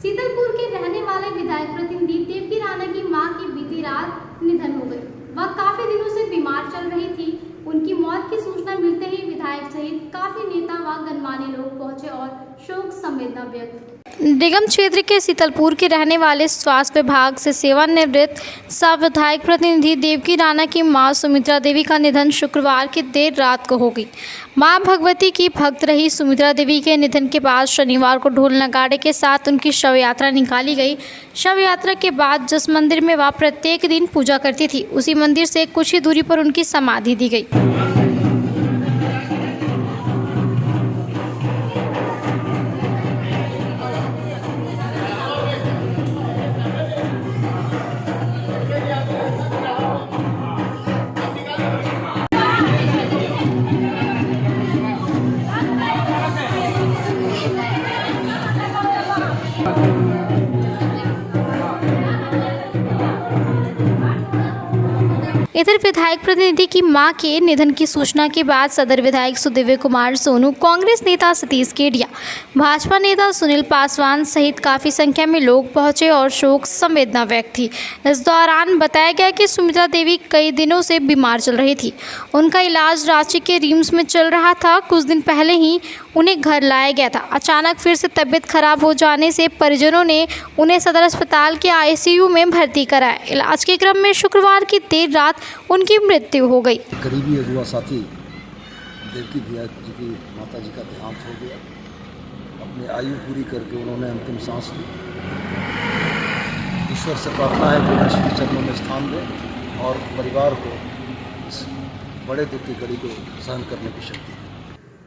सीतलपुर के रहने वाले विधायक प्रतिनिधि देवकी राणा की मां की बीती रात निधन हो गई। वह काफी दिनों से बीमार चल रही थी। उनकी मौत की सूचना मिलते ही विधायक सहित काफी नेता व गणमान्य लोग पहुंचे और शोक संवेदना व्यक्त की। निगम क्षेत्र के सीतलपुर के रहने वाले स्वास्थ्य विभाग से सेवानिवृत्त सह विधायक प्रतिनिधि देवकी राणा की मां सुमित्रा देवी का निधन शुक्रवार की देर रात को हो गई। मां भगवती की भक्त रही सुमित्रा देवी के निधन के बाद शनिवार को ढोल नगाड़े के साथ उनकी शव यात्रा निकाली गई। शव यात्रा के बाद जिस मंदिर में वह प्रत्येक दिन पूजा करती थी, उसी मंदिर से कुछ ही दूरी पर उनकी समाधि दी गई। इधर विधायक प्रतिनिधि की मां के निधन की सूचना के बाद सदर विधायक सुदिव्य कुमार सोनू, कांग्रेस नेता सतीश केडिया, भाजपा नेता सुनील पासवान सहित काफ़ी संख्या में लोग पहुंचे और शोक संवेदना व्यक्त की। इस दौरान बताया गया कि सुमित्रा देवी कई दिनों से बीमार चल रही थी। उनका इलाज रांची के रिम्स में चल रहा था। कुछ दिन पहले ही उन्हें घर लाया गया था। अचानक फिर से तबीयत खराब हो जाने से परिजनों ने उन्हें सदर अस्पताल के आईसीयू में भर्ती कराया। इलाज के क्रम में शुक्रवार की देर रात उनकी मृत्यु हो गई। करीबी अगुआ साथी देवकी भैया जी की माता जी का देहांत हो गया। अपनी आयु पूरी करके उन्होंने अंतिम सांस ली। ईश्वर से प्रार्थना है कि ईश्वर चरणों में स्थान दें और परिवार को इस बड़े दुख की घड़ी को सहन करने की शक्ति दें।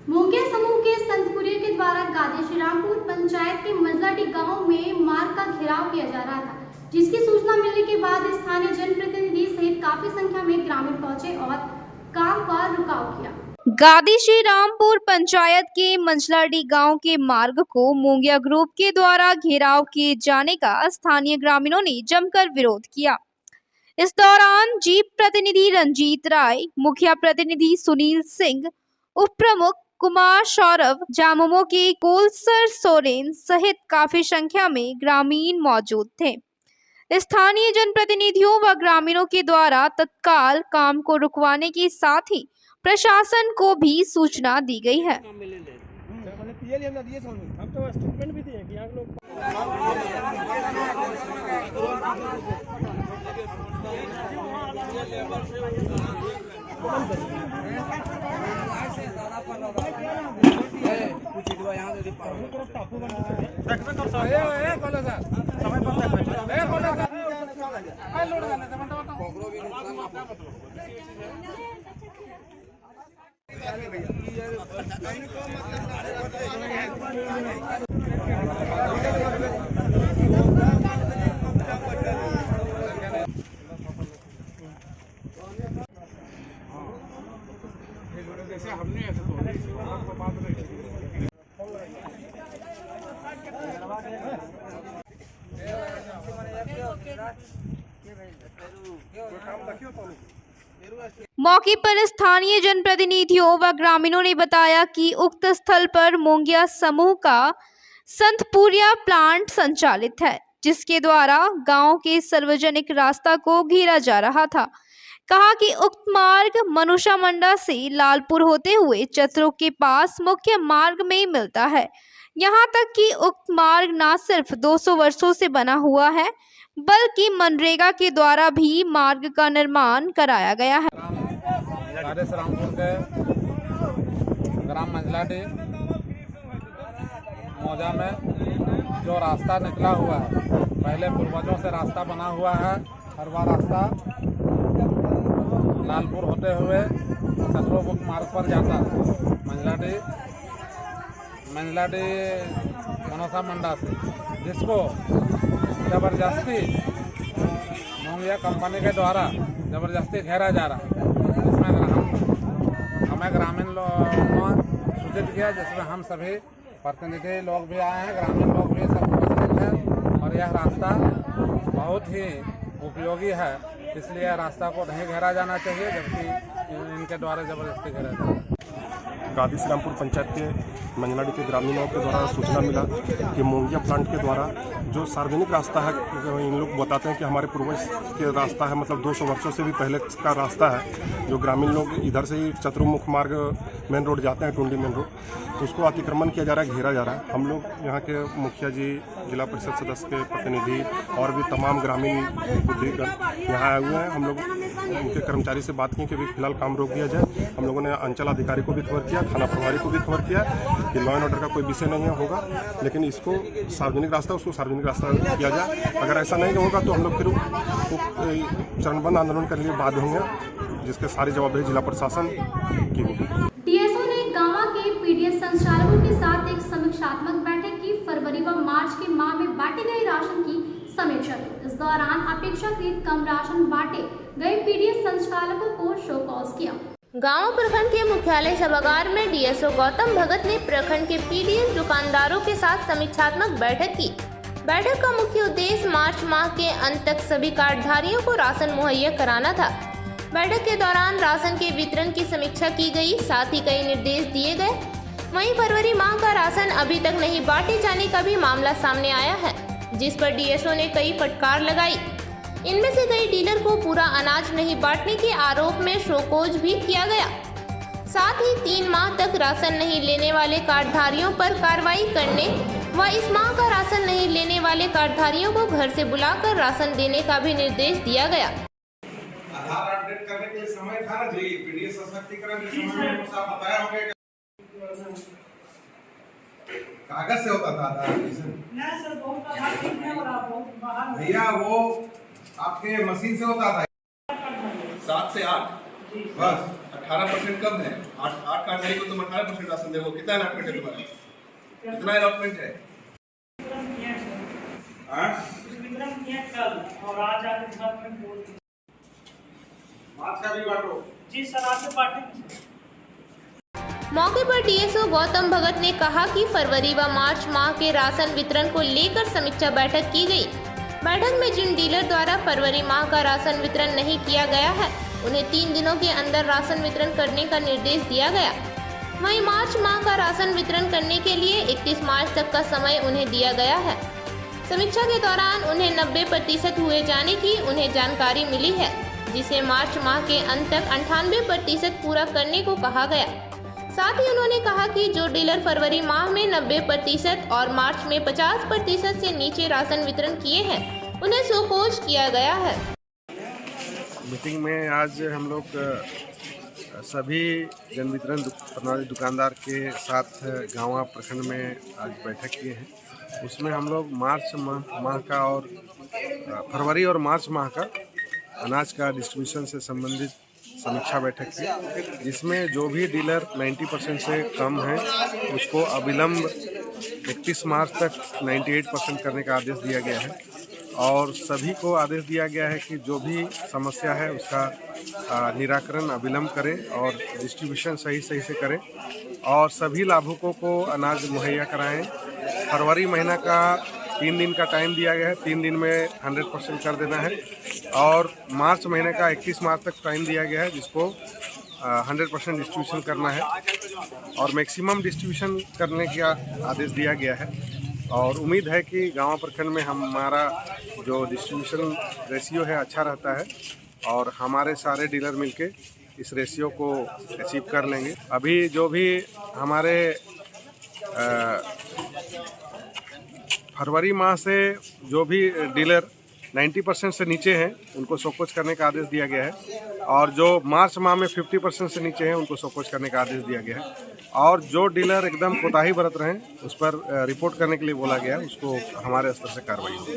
मुंगेर समूह के संतपुरिया के द्वारा गादी श्रीरामपुर पंचायत के मजलाडी गांव में मार्ग का घेराव किया जा रहा था, जिसकी सूचना मिलने के बाद स्थानीय जनप्रतिनिधि सहित काफी संख्या में ग्रामीण पहुंचे और काम का रुकाव किया। गादी श्री रामपुर पंचायत के मंझलाडी गांव के मार्ग को मुंगिया ग्रुप के द्वारा घेराव किए जाने का स्थानीय ग्रामीणों ने जमकर विरोध किया। इस दौरान जीप प्रतिनिधि रंजीत राय, मुखिया प्रतिनिधि सुनील सिंह, उप प्रमुख कुमार सौरभ, जामुमो के कोलसर सोरेन सहित काफी संख्या में ग्रामीण मौजूद थे। स्थानीय जनप्रतिनिधियों व ग्रामीणों के द्वारा तत्काल काम को रुकवाने के साथ ही प्रशासन को भी सूचना दी गई है। मौके पर स्थानीय जनप्रतिनिधियों व ग्रामीणों ने बताया कि उक्त स्थल पर मोंगिया समूह का संतपुरिया प्लांट संचालित है, जिसके द्वारा गांव के सार्वजनिक रास्ता को घेरा जा रहा था। कहा कि उक्त मार्ग मनुषा मंडा से लालपुर होते हुए चतरों के पास मुख्य मार्ग में मिलता है। यहाँ तक कि उक्त मार्ग न सिर्फ 200 वर्षों से बना हुआ है, बल्कि मनरेगा के द्वारा भी मार्ग का निर्माण कराया गया है। रामपुर के ग्राम मंझलाडी मौजा में जो रास्ता निकला हुआ है, पहले पूर्वजों से रास्ता बना हुआ है और वह रास्ता लालपुर होते हुए सतरो मुख्य मार्ग पर जाता है। मंझलाडी मंजलाडी मनोसा मंडा से, जिसको ज़बरदस्ती मोंगिया कंपनी के द्वारा ज़बरदस्ती घेरा जा रहा है, जिसमें हमें ग्रामीण लोगों सूचित किया, जिसमें हम सभी प्रतिनिधि लोग भी आए हैं, ग्रामीण लोग भी सब उपस्थित हैं। और यह रास्ता बहुत ही उपयोगी है, इसलिए रास्ता को नहीं घेरा जाना चाहिए, जबकि इनके द्वारा ज़बरदस्ती घेरा जा रहा है। गादी श्रीरामपुर पंचायत के मंजलाडी के ग्रामीणों के द्वारा सूचना मिला कि मोंगिया प्लांट के द्वारा जो सार्वजनिक रास्ता है, इन लोग बताते हैं कि हमारे पूर्वज के रास्ता है, मतलब 200 वर्षों से भी पहले का रास्ता है, जो ग्रामीण लोग इधर से ही चतुर्मुख मार्ग मेन रोड जाते हैं, टुंडी मेन रोड, तो उसको अतिक्रमण किया जा रहा है, घेरा जा रहा है। हम लोग यहाँ के मुखिया जी, जिला परिषद सदस्य के प्रतिनिधि और भी तमाम ग्रामीण बुद्धिगण यहाँ आए हुए हैं। हम लोग उनके कर्मचारी से बात की कि भी फिलहाल काम रोक दिया जाए। हम लोगों ने अंचल अधिकारी को भी खबर किया, थाना प्रभारी को भी खबर किया कि लॉ एंड ऑर्डर का कोई विषय नहीं होगा, लेकिन इसको सार्वजनिक रास्ता, उसको सार्वजनिक रास्ता किया जाए। अगर ऐसा नहीं होगा तो हम लोग फिर चरणबद्ध आंदोलन करने के लिए बाध्य होंगे, जिसके सारी जवाबदेही जिला प्रशासन की होगी। डीएसओ ने गांवा के पीडीएस संचालकों के साथ एक समीक्षात्मक बैठक की। फरवरी व मार्च के माह में बांटे गए राशन की समीक्षा की। इस दौरान अपेक्षाकृत कम राशन बांटे गए पीडीएस संचालकों को शो कॉज किया। गांव प्रखंड के मुख्यालय सभागार में डीएसओ गौतम भगत ने प्रखंड के पीडीएस दुकानदारों के साथ समीक्षात्मक बैठक की। बैठक का मुख्य उद्देश्य मार्च माह के अंत तक सभी कार्डधारियों को राशन मुहैया कराना था। बैठक के दौरान राशन के वितरण की समीक्षा की गई, साथ ही कई निर्देश दिए गए। वहीं फरवरी माह का राशन अभी तक नहीं बांटे जाने का भी मामला सामने आया है, जिस पर डीएसओ ने कई फटकार लगाई। इनमें से कई डीलर को पूरा अनाज नहीं बांटने के आरोप में शोकॉज भी किया गया। साथ ही 3 माह तक राशन नहीं लेने वाले कार्डधारियों पर कार्रवाई करने व इस माह का राशन नहीं लेने वाले कार्डधारियों को घर से बुलाकर राशन देने का भी निर्देश दिया गया। आधार अपडेट करने के लिए समय था ना जी, पीडीएस सशक्तिकरण के समय में कुछ आप बताया होंगे कागज से होता था आधार भैया, वो आपके मशीन से होता था। 7 से 8 बस 18% कम है। 8 कार्ड नहीं तो तुम 18% राशन देखो। कितना अलॉटमेंट है तुम्हारा? कितना अलॉटमेंट है? और आज का भी बांटो जी सर, आज से बांटेंगे। मौके पर डीएसओ गौतम भगत ने कहा कि फरवरी व मार्च माह के राशन वितरण को लेकर समीक्षा बैठक की गई। बैठक में जिन डीलर द्वारा फरवरी माह का राशन वितरण नहीं किया गया है, उन्हें 3 दिनों के अंदर राशन वितरण करने का निर्देश दिया गया। वहीं मार्च माह का राशन वितरण करने के लिए 31 मार्च तक का समय उन्हें दिया गया है। समीक्षा के दौरान उन्हें 90% हुए जाने की उन्हें जानकारी मिली है, जिसे मार्च माह के अंत तक 98% पूरा करने को कहा गया। साथ ही उन्होंने कहा कि जो डीलर फरवरी माह में 90% और मार्च में 50% से नीचे राशन वितरण किए हैं, उन्हें शोकॉज किया गया है। मीटिंग में आज हम लोग सभी जन वितरण प्रणाली दुकानदार के साथ गाँव प्रखंड में आज बैठक किए हैं। उसमें हम लोग मार्च माह का और फरवरी और मार्च माह का अनाज का डिस्ट्रीब्यूशन से संबंधित समीक्षा बैठक की, जिसमें जो भी डीलर 90% से कम है उसको अविलंब 31 मार्च तक 98% करने का आदेश दिया गया है। और सभी को आदेश दिया गया है कि जो भी समस्या है उसका निराकरण अविलंब करें और डिस्ट्रीब्यूशन सही से करें और सभी लाभुकों को अनाज मुहैया कराएं। फरवरी महीना का 3 दिन का टाइम दिया गया है, 3 दिन में 100% कर देना है। और मार्च महीने का 31 मार्च तक टाइम दिया गया है, जिसको 100% डिस्ट्रीब्यूशन करना है और मैक्सिमम डिस्ट्रीब्यूशन करने का आदेश दिया गया है। और उम्मीद है कि गाँव प्रखंड में हमारा जो डिस्ट्रीब्यूशन रेशियो है अच्छा रहता है और हमारे सारे डीलर मिलके इस रेशियो को अचीव कर लेंगे। अभी जो भी हमारे फरवरी माह से जो भी डीलर 90% से नीचे हैं उनको शोकॉज करने का आदेश दिया गया है और जो मार्च माह में 50% से नीचे हैं उनको शोकॉज करने का आदेश दिया गया है। और जो डीलर एकदम कोताही बरत रहे हैं उस पर रिपोर्ट करने के लिए बोला गया है, उसको हमारे स्तर से कार्रवाई होगी।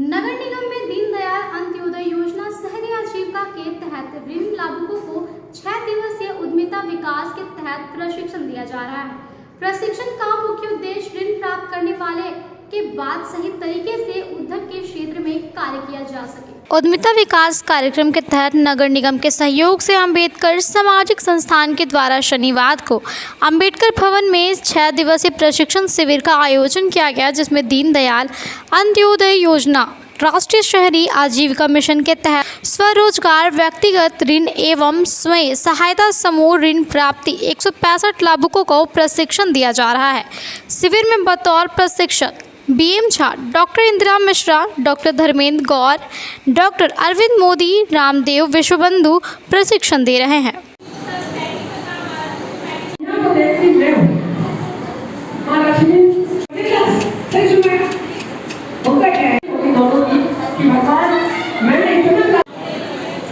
नगर निगम में दीनदयाल अंत्योदय योजना शहरी आजीविका के तहत ऋण लाभुकों को 6 दिवसीय उद्यमिता विकास के तहत प्रशिक्षण दिया जा रहा है। प्रशिक्षण का मुख्य उद्देश्य ऋण प्राप्त करने वाले के बाद सही तरीके से उद्योग के क्षेत्र में कार्य किया जा सके। उद्यमिता विकास कार्यक्रम के तहत नगर निगम के सहयोग से अंबेडकर सामाजिक संस्थान के द्वारा शनिवार को अंबेडकर भवन में 6 दिवसीय प्रशिक्षण शिविर का आयोजन किया गया, जिसमें दीनदयाल अंत्योदय योजना, राष्ट्रीय शहरी आजीविका मिशन के तहत स्वरोजगार, व्यक्तिगत ऋण एवं स्वयं सहायता समूह ऋण प्राप्ति 165 लाभुकों को प्रशिक्षण दिया जा रहा है। शिविर में बतौर प्रशिक्षक BM Jha, doctor Indira Mishra, doctor Dharmendra Gaur, doctor Arvind Modi, Ramdev Vishwabandhu प्रशिक्षण दे रहे हैं।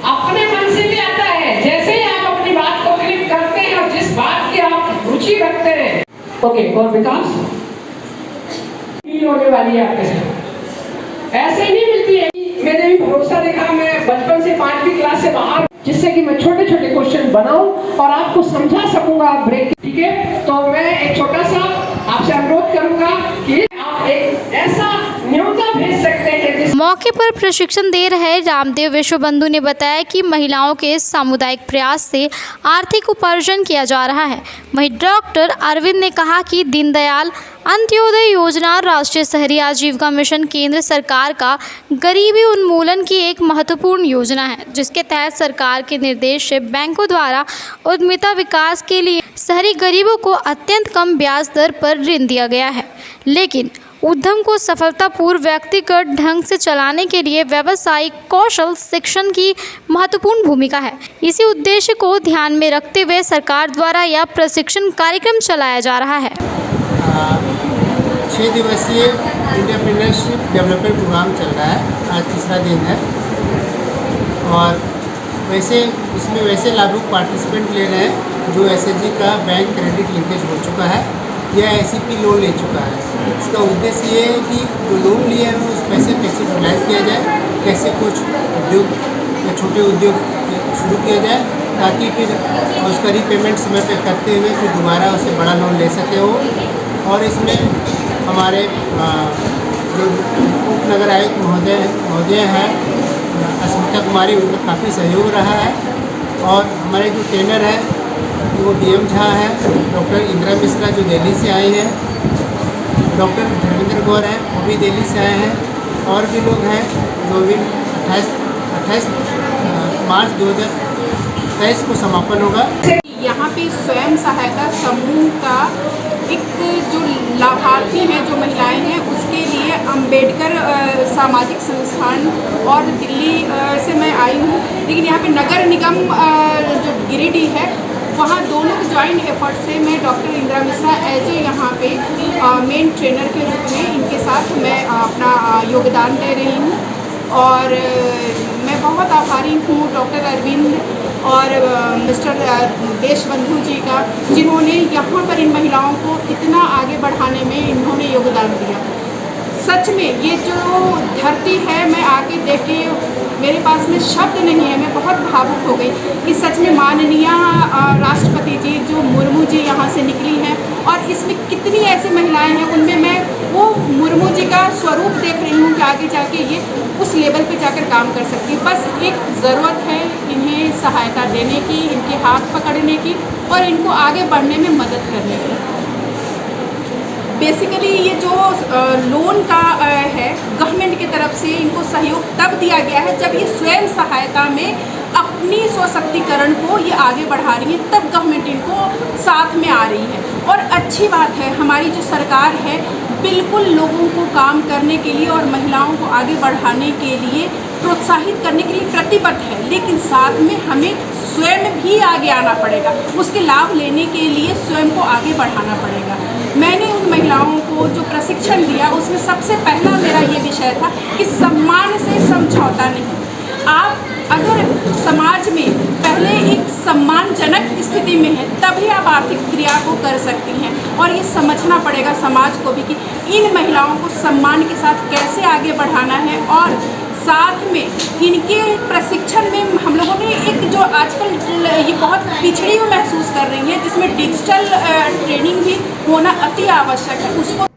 अपने मन से भी आता है, जैसे ही आप अपनी बात को क्लिक करते हैं और जिस बात की आप रुचि रखते हैं, ओके, और विकास होने वाली है आपके साथ। ऐसे ही नहीं मिलती है। मैंने भी भरोसा देखा, मैं बचपन से 5वीं क्लास से बाहर, जिससे कि मैं छोटे छोटे क्वेश्चन बनाऊं और आपको समझा सकूंगा ब्रेक। ठीक है, तो मैं एक छोटा सा आपसे अनुरोध करूंगा कि आप एक ऐसा न्योता भेज सकते हैं। मौके पर प्रशिक्षण दे रहे रामदेव विश्वबंधु ने बताया कि महिलाओं के सामुदायिक प्रयास से आर्थिक उपार्जन किया जा रहा है। वहीं डॉक्टर अरविंद ने कहा कि दीनदयाल अंत्योदय योजना राष्ट्रीय शहरी आजीविका मिशन केंद्र सरकार का गरीबी उन्मूलन की एक महत्वपूर्ण योजना है, जिसके तहत सरकार के निर्देश से बैंकों द्वारा उद्यमिता विकास के लिए शहरी गरीबों को अत्यंत कम ब्याज दर पर ऋण दिया गया है। लेकिन उद्यम को सफलतापूर्व व्यक्तिगत ढंग से चलाने के लिए व्यावसायिक कौशल शिक्षण की महत्वपूर्ण भूमिका है। इसी उद्देश्य को ध्यान में रखते हुए सरकार द्वारा यह प्रशिक्षण कार्यक्रम चलाया जा रहा है। 6 दिवसीय एंटरप्रेन्योरशिप डेवलपमेंट प्रोग्राम चल रहा है, आज तीसरा दिन है। और इसमें वैसे लाभुक पार्टिसिपेंट ले रहे हैं जो SHG का बैंक क्रेडिट लिंकेज हो चुका है या SCP लोन ले चुका है। इसका उद्देश्य ये है कि जो लोन लिया है उस पैसे कैसे यूटिलाइज किया जाए, कैसे कुछ उद्योग या छोटे उद्योग शुरू किया जाए, ताकि फिर उसका रीपेमेंट समय पे करते हुए फिर दोबारा उससे बड़ा लोन ले सके हो। और इसमें हमारे जो उप नगर आयुक्त महोदय हैं अस्मिता कुमारी, उनका काफ़ी सहयोग रहा है। और हमारे जो ट्रेनर हैं वो BM झा है, डॉक्टर इंदिरा मिश्रा जो दिल्ली से आए हैं, डॉक्टर धर्मेंद्र गौर हैं वो भी दिल्ली से आए हैं, और भी लोग हैं जो भी 28 मार्च 2023 को समापन होगा। यहाँ पे स्वयं सहायता समूह का एक जो लाभार्थी हैं, जो महिलाएं हैं, उसके लिए अंबेडकर सामाजिक संस्थान और दिल्ली से मैं आई हूँ। लेकिन यहाँ पे नगर निगम जो गिरिडीह है, वहाँ दोनों के ज्वाइंट एफर्ट से मैं doctor Indira Mishra as a यहाँ पे मेन ट्रेनर के रूप में इनके साथ मैं अपना योगदान दे रही हूँ। और मैं बहुत आभारी हूँ डॉक्टर अरविंद और मिस्टर देशबंधु जी का, जिन्होंने यहाँ पर इन महिलाओं को इतना आगे बढ़ाने में इन्होंने योगदान दिया। सच में ये जो धरती है, मैं आके देख के मेरे पास में शब्द नहीं है, मैं बहुत भावुक हो गई कि सच में माननीय राष्ट्रपति जी जो मुर्मू जी यहाँ से निकली हैं, और इसमें कितनी ऐसी महिलाएं हैं, उनमें मैं वो मुर्मू जी का स्वरूप देख रही हूँ कि आगे जाके ये उस लेवल पे जाकर काम कर सकती है। बस एक ज़रूरत है इन्हें सहायता देने की, इनके हाथ पकड़ने की और इनको आगे बढ़ने में मदद करने की। बेसिकली ये जो लोन का है, गवर्नमेंट की तरफ से इनको सहयोग तब दिया गया है जब ये स्वयं सहायता में अपनी सशक्तिकरण को ये आगे बढ़ा रही है, तब गवर्नमेंट इनको साथ में आ रही है। और अच्छी बात है, हमारी जो सरकार है बिल्कुल लोगों को काम करने के लिए और महिलाओं को आगे बढ़ाने के लिए प्रोत्साहित करने के लिए प्रतिबद्ध है, लेकिन साथ में हमें स्वयं भी आगे आना पड़ेगा। उसके लाभ लेने के लिए स्वयं को आगे बढ़ाना पड़ेगा। मैंने उन महिलाओं को जो प्रशिक्षण दिया, उसमें सबसे पहला मेरा ये विषय था कि सम्मान से समझौता नहीं। आप अगर समाज में पहले एक सम्मानजनक स्थिति में है, तभी आप आर्थिक क्रिया को कर सकती हैं। और ये समझना पड़ेगा समाज को भी कि इन महिलाओं को सम्मान के साथ कैसे आगे बढ़ाना है और साथ में इनके प्रशिक्षण में हम लोगों ने एक जो आजकल ये बहुत पिछड़ी महसूस कर रही है, जिसमें डिजिटल ट्रेनिंग भी होना अति आवश्यक है, उसको